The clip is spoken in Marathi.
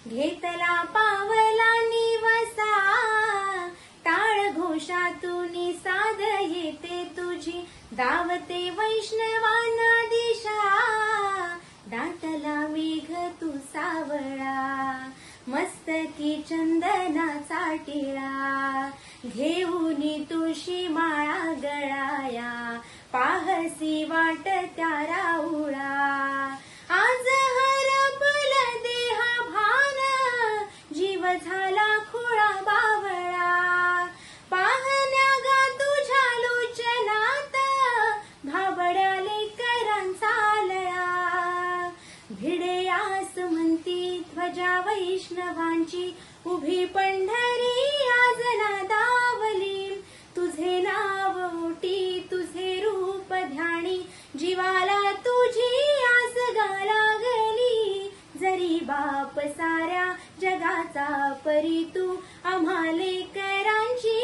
घेतला पावला निवसा, टाळ घोषातून साद येते तुझी, दावते वैष्णवांना दिशा, दाटला मेघ तू सावळा, मस्तकी चंदनाचा टिळा, घेऊनी तुळशी माळा गळाया, पाहसी वाट त्या राऊळा, आज हरपलं देहा भान, जीव झाला खुळा बावळा, पाहण्या गा तुझ्या लोचनात, भाबड्या लेकरांचा लळा, भिडेयास म्हणती ध्वजा वैष्णवांची, उभी पंढरी आज नादावली, तुझे नाव ओटी तुझे रूप ध्यानी, जीवाला तुझी आस गा लागली, जरी बाप साऱ्या जगाचा परी तू, आम्हा लेकरांची